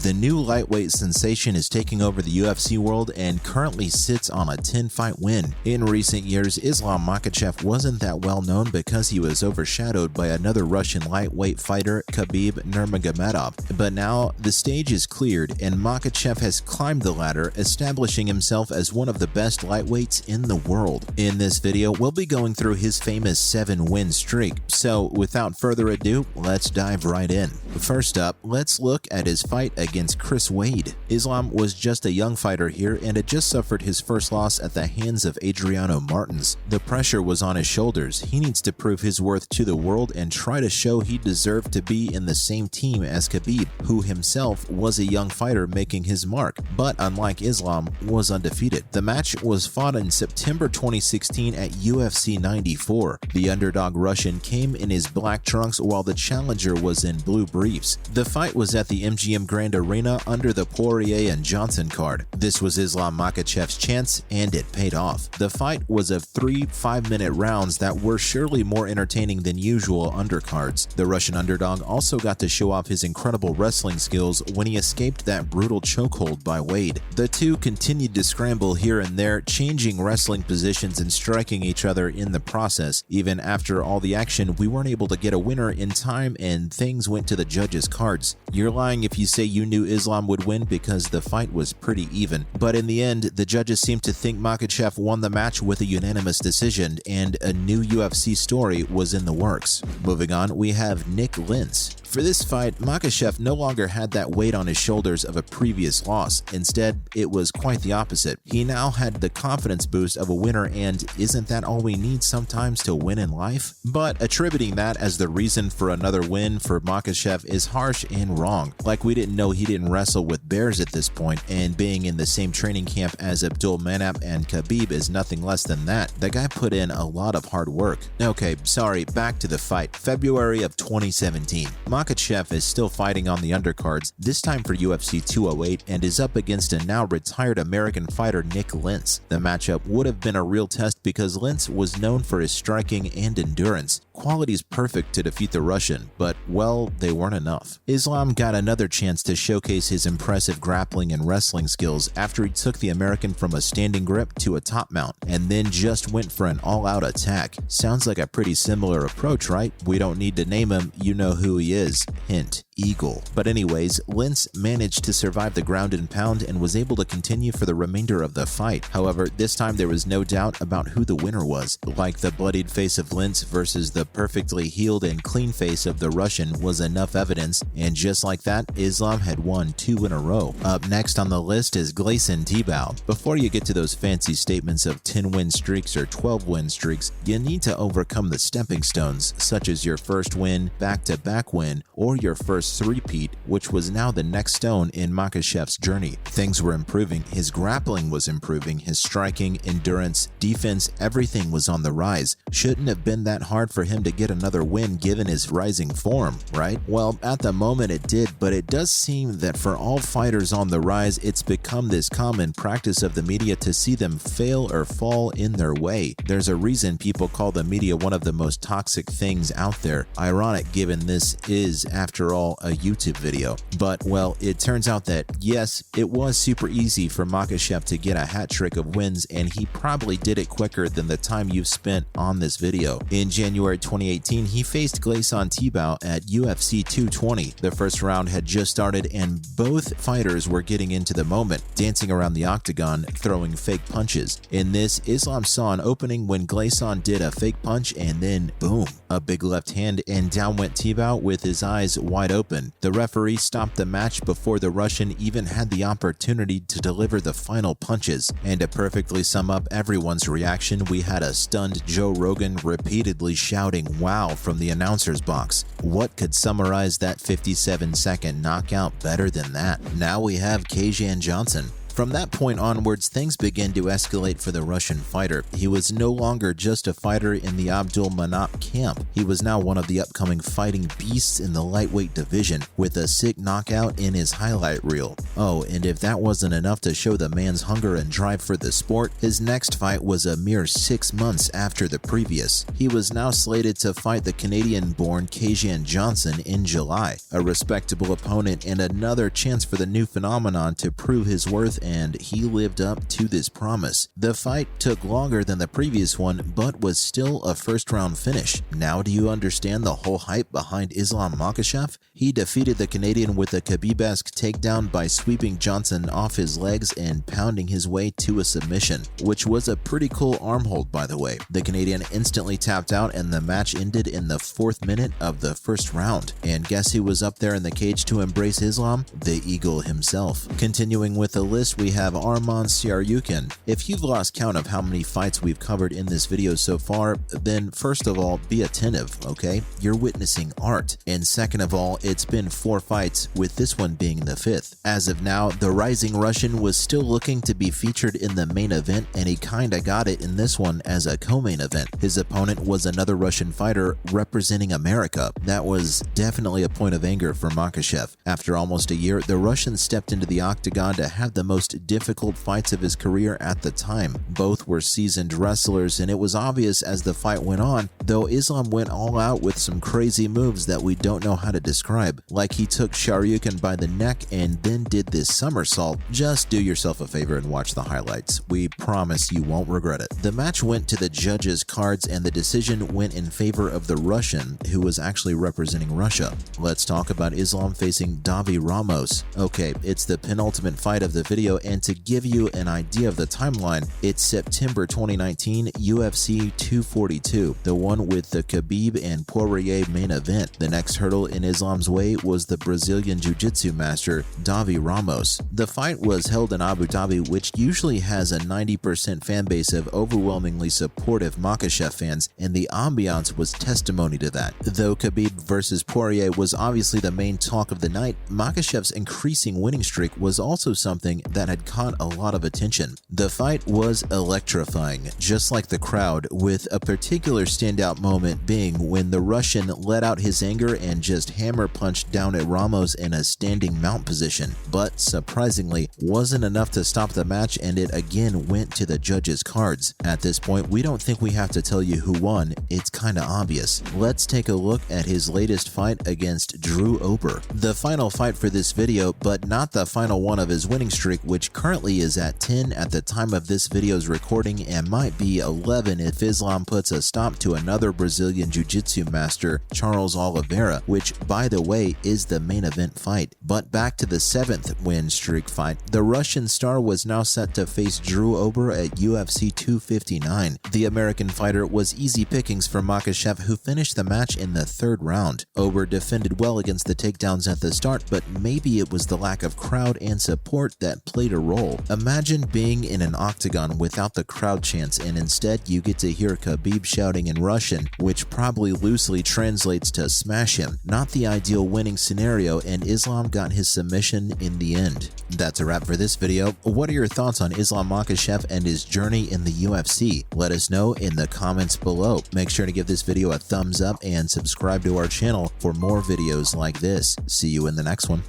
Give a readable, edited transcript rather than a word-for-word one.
The new lightweight sensation is taking over the UFC world and currently sits on a 10-fight win. In recent years, Islam Makhachev wasn't that well known because he was overshadowed by another Russian lightweight fighter, Khabib Nurmagomedov. But now the stage is cleared and Makhachev has climbed the ladder, establishing himself as one of the best lightweights in the world. In this video, we'll be going through his famous 7-win streak. So without further ado, let's dive right in. First up, let's look at his fight against Chris Wade. Islam was just a young fighter here and had just suffered his first loss at the hands of Adriano Martins. The pressure was on his shoulders. He needs to prove his worth to the world and try to show he deserved to be in the same team as Khabib, who himself was a young fighter making his mark, but unlike Islam, was undefeated. The match was fought in September 2016 at UFC 94. The underdog Russian came in his black trunks while the challenger was in blue briefs. The fight was at the MGM Grand Arena under the Poirier and Johnson card. This was Islam Makhachev's chance, and it paid off. The fight was of 3 5-minute rounds that were surely more entertaining than usual undercards. The Russian underdog also got to show off his incredible wrestling skills when he escaped that brutal chokehold by Wade. The two continued to scramble here and there, changing wrestling positions and striking each other in the process. Even after all the action, we weren't able to get a winner in time and things went to the judges' cards. You're lying if you say you knew Islam would win because the fight was pretty even. But in the end, the judges seemed to think Makhachev won the match with a unanimous decision, and a new UFC story was in the works. Moving on, we have Nick Lentz. For this fight, Makhachev no longer had that weight on his shoulders of a previous loss. Instead, it was quite the opposite. He now had the confidence boost of a winner, and isn't that all we need sometimes to win in life? But attributing that as the reason for another win for Makhachev is harsh and wrong. Like we didn't know he didn't wrestle with bears at this point, and being in the same training camp as Abdulmanap and Khabib is nothing less than that. The guy put in a lot of hard work. Okay, sorry, back to the fight. February of 2017. Makhachev is still fighting on the undercards, this time for UFC 208, and is up against a now retired American fighter Nick Lentz. The matchup would have been a real test because Lentz was known for his striking and endurance. Qualities perfect to defeat the Russian, but well, they weren't enough. Islam got another chance to showcase his impressive grappling and wrestling skills after he took the American from a standing grip to a top mount, and then just went for an all-out attack. Sounds like a pretty similar approach, right? We don't need to name him, you know who he is. Hint, Eagle. But anyways, Lentz managed to survive the ground and pound and was able to continue for the remainder of the fight. However, this time there was no doubt about who the winner was. Like the bloodied face of Lentz versus the perfectly healed and clean face of the Russian was enough evidence, and just like that, Islam had won 2 in a row. Up next on the list is Gleison Tibau. Before you get to those fancy statements of 10-win streaks or 12-win streaks, you need to overcome the stepping stones, such as your first win, back-to-back win, or your first three-peat, which was now the next stone in Makhachev's journey. Things were improving, his grappling was improving, his striking, endurance, defense, everything was on the rise. Shouldn't have been that hard for him to get another win given his rising form, right? Well, at the moment it did, but it does seem that for all fighters on the rise, it's become this common practice of the media to see them fail or fall in their way. There's a reason people call the media one of the most toxic things out there. Ironic given this is, after all, a YouTube video. But, well, it turns out that, yes, it was super easy for Makhachev to get a hat trick of wins, and he probably did it quicker than the time you've spent on this video. In January 2018, he faced Gleison Tibau at UFC 220. The first round had just started, and both fighters were getting into the moment, dancing around the octagon, throwing fake punches. In this, Islam saw an opening when Gleison did a fake punch, and then, boom, a big left hand, and down went Tibau with his eyes wide open. The referee stopped the match before the Russian even had the opportunity to deliver the final punches. And to perfectly sum up everyone's reaction, we had a stunned Joe Rogan repeatedly shouting "wow" from the announcer's box. What could summarize that 57-second knockout better than that? Now we have Kajan Johnson. From that point onwards, things began to escalate for the Russian fighter. He was no longer just a fighter in the Abdul Manap camp. He was now one of the upcoming fighting beasts in the lightweight division, with a sick knockout in his highlight reel. Oh, and if that wasn't enough to show the man's hunger and drive for the sport, his next fight was a mere 6 months after the previous. He was now slated to fight the Canadian-born Kajan Johnson in July, a respectable opponent and another chance for the new phenomenon to prove his worth, and he lived up to this promise. The fight took longer than the previous one, but was still a first-round finish. Now do you understand the whole hype behind Islam Makhachev? He defeated the Canadian with a Khabib-esque takedown by sweeping Johnson off his legs and pounding his way to a submission, which was a pretty cool arm hold, by the way. The Canadian instantly tapped out and the match ended in the 4th minute of the first round. And guess who was up there in the cage to embrace Islam? The Eagle himself. Continuing with the list, we have Arman Tsarukyan. If you've lost count of how many fights we've covered in this video so far, then first of all, be attentive, okay? You're witnessing art. And second of all, it's been 4 fights, with this one being the 5th. As of now, the rising Russian was still looking to be featured in the main event, and he kinda got it in this one as a co-main event. His opponent was another Russian fighter representing America. That was definitely a point of anger for Makhachev. After almost a year, the Russian stepped into the octagon to have the most difficult fights of his career at the time. Both were seasoned wrestlers, and it was obvious as the fight went on, though Islam went all out with some crazy moves that we don't know how to describe. Like he took Tsarukyan by the neck and then did this somersault. Just do yourself a favor and watch the highlights. We promise you won't regret it. The match went to the judges' cards and the decision went in favor of the Russian, who was actually representing Russia. Let's talk about Islam facing Davi Ramos. Okay, it's the penultimate fight of the video, and to give you an idea of the timeline, it's September 2019, UFC 242, the one with the Khabib and Poirier main event. The next hurdle in Islam's way was the Brazilian Jiu-Jitsu master, Davi Ramos. The fight was held in Abu Dhabi, which usually has a 90% fan base of overwhelmingly supportive Makhachev fans, and the ambiance was testimony to that. Though Khabib versus Poirier was obviously the main talk of the night, Makhachev's increasing winning streak was also something that had caught a lot of attention. The fight was electrifying, just like the crowd, with a particular standout moment being when the Russian let out his anger and just hammer punched down at Ramos in a standing mount position. But surprisingly, wasn't enough to stop the match, and it again went to the judges' cards. At this point, we don't think we have to tell you who won, it's kinda obvious. Let's take a look at his latest fight against Drew Ober. The final fight for this video, but not the final one of his winning streak, which currently is at 10 at the time of this video's recording and might be 11 if Islam puts a stop to another Brazilian Jiu-Jitsu master, Charles Oliveira, which, by the way, is the main event fight. But back to the 7th win streak fight. The Russian star was now set to face Drew Ober at UFC 259. The American fighter was easy pickings for Makhachev, who finished the match in the 3rd round. Ober defended well against the takedowns at the start, but maybe it was the lack of crowd and support that played a role. Imagine being in an octagon without the crowd chants, and instead you get to hear Khabib shouting in Russian, which probably loosely translates to smash him. Not the ideal winning scenario, and Islam got his submission in the end. That's a wrap for this video. What are your thoughts on Islam Makhachev and his journey in the UFC? Let us know in the comments below. Make sure to give this video a thumbs up and subscribe to our channel for more videos like this. See you in the next one.